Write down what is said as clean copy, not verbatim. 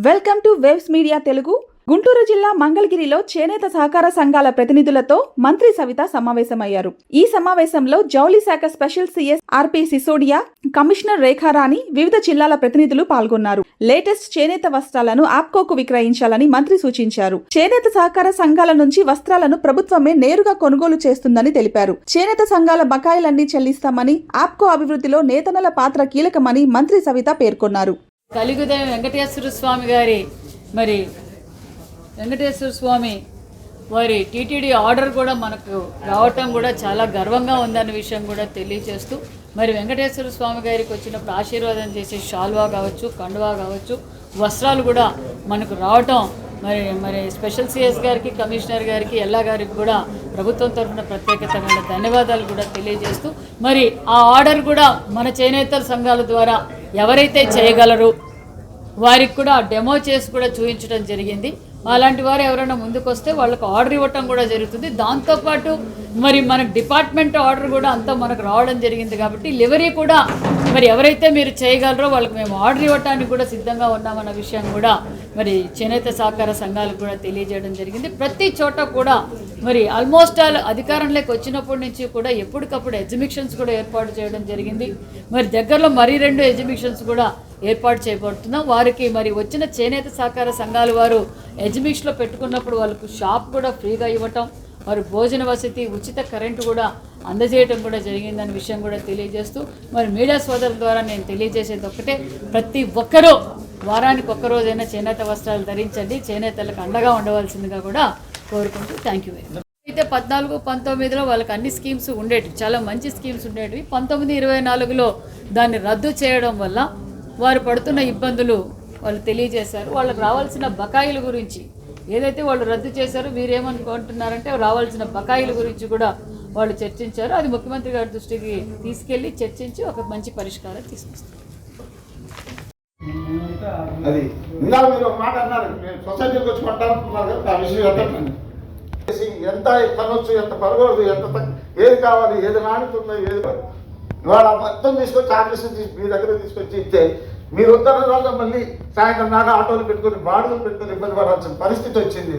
Welcome to waves media Telugu. Guntur జిల్లా మంగళగిరిలో చేనేత సహకార సంఘాల ప్రతినిధులతో మంత్రి సవిత సమావేశమయ్యారు. ఈ సమావేశంలో జౌళి శాఖ స్పెషల్ సిఎస్ ఆర్పి సిసోడియా, కమిషనర్ రేఖారాణి, వివిధ జిల్లాల ప్రతినిధులు పాల్గొన్నారు. లేటెస్ట్ చేనేత వస్త్రాలను ఆప్కోకు విక్రయించాలని మంత్రి సూచించారు. చేనేత సహకార సంఘాల నుంచి వస్త్రాలను ప్రభుత్వమే నేరుగా కొనుగోలు చేస్తుందని తెలిపారు. చేనేత సంఘాల బకాయిలన్నీ చెల్లిస్తామని, ఆప్కో అభివృద్ధిలో నేతన్నల పాత్ర కీలకమని మంత్రి సవిత పేర్కొన్నారు. కలిగుదయం వెంకటేశ్వర స్వామి గారి వెంకటేశ్వర స్వామి వారి టీటీడీ ఆర్డర్ కూడా మనకు రావటం కూడా చాలా గర్వంగా ఉందన్న విషయం కూడా తెలియజేస్తూ, మరి వెంకటేశ్వర స్వామి గారికి వచ్చినప్పుడు ఆశీర్వాదం చేసే షాల్వా కావచ్చు, కండువా కావచ్చు, వస్త్రాలు కూడా మనకు రావటం మరి స్పెషల్ సిఎస్ గారికి, కమిషనర్ గారికి, ఎల్లా గారికి కూడా ప్రభుత్వం తరఫున ప్రత్యేకమైన ధన్యవాదాలు కూడా తెలియజేస్తూ, మరి ఆ ఆర్డర్ కూడా మన చేనేతల సంఘాల ద్వారా ఎవరైతే చేయగలరు వారికి కూడా డెమో చేసి కూడా చూపించడం జరిగింది. అలాంటి వారు ఎవరైనా ముందుకు వస్తే వాళ్ళకు ఆర్డర్ ఇవ్వటం కూడా జరుగుతుంది. దాంతోపాటు మరి మనకు డిపార్ట్మెంట్ ఆర్డర్ కూడా అంతా మనకు రావడం జరిగింది. కాబట్టి లివరీ కూడా మరి ఎవరైతే మీరు చేయగలరో వాళ్ళకి మేము ఆర్డర్ ఇవ్వటానికి కూడా సిద్ధంగా ఉన్నామన్న విషయం కూడా మరి చేనేత సహకార సంఘాలకు కూడా తెలియజేయడం జరిగింది. ప్రతి చోట కూడా మరి ఆల్మోస్ట్ ఆల్ అధికారంలోకి వచ్చినప్పటి నుంచి కూడా ఎప్పటికప్పుడు ఎగ్జిబిషన్స్ కూడా ఏర్పాటు చేయడం జరిగింది. మరి దగ్గరలో మరి 2 ఎగ్జిబిషన్స్ కూడా ఏర్పాటు చేయబడుతున్నాం. వారికి మరి వచ్చిన చేనేత సహకార సంఘాల వారు ఎగ్జిబిషన్లో పెట్టుకున్నప్పుడు వాళ్ళకు షాప్ కూడా ఫ్రీగా ఇవ్వటం, మరి భోజన వసతి, ఉచిత కరెంటు కూడా అందజేయటం కూడా జరిగిందనే విషయం కూడా తెలియజేస్తూ, మరి మీడియా సోదరుల ద్వారా నేను తెలియజేసేది ఒక్కటే, ప్రతి ఒక్కరూ వారానికి ఒక్కరోజైనా చేనేత వస్త్రాలు ధరించండి, చేనేతలకు అండగా ఉండవలసిందిగా కూడా కోరుకుంటూ థ్యాంక్ యూ వెరీ మచ్. అయితే 14-19లో వాళ్ళకి అన్ని స్కీమ్స్ ఉండేవి, చాలా మంచి స్కీమ్స్ ఉండేవి. 19-24లో దాన్ని రద్దు చేయడం వల్ల వారు పడుతున్న ఇబ్బందులు వాళ్ళు తెలియజేశారు. వాళ్ళకి రావాల్సిన బకాయిల గురించి ఏదైతే వాళ్ళు రద్దు చేశారో వీరేమనుకుంటున్నారంటే రావాల్సిన బకాయిల గురించి కూడా వాళ్ళు చర్చించారు. అది ముఖ్యమంత్రి గారి దృష్టికి తీసుకెళ్లి చర్చించి ఒక మంచి పరిష్కారం తీసుకొస్తారు. అది ఇందాక మీరు ఒక మాట అన్నారు, సొసైటీకి వచ్చి కొట్టాలనుకున్నారు కదా, ఆ విషయం ఎంత పనొచ్చు, ఎంత పరగొచ్చు, ఎంత ఏది కావాలి, ఏది నాణ్యతుందో, ఏది ఇవాళ మొత్తం తీసుకొచ్చి ఆఫీసు మీ దగ్గర తీసుకొచ్చి ఇస్తే మీరు ఉత్తర రోజు మళ్ళీ సాయంత్రం దాకా ఆటోలు పెట్టుకుని బాడుగులు పెట్టుకుని ఇబ్బంది పడాల్సిన పరిస్థితి వచ్చింది.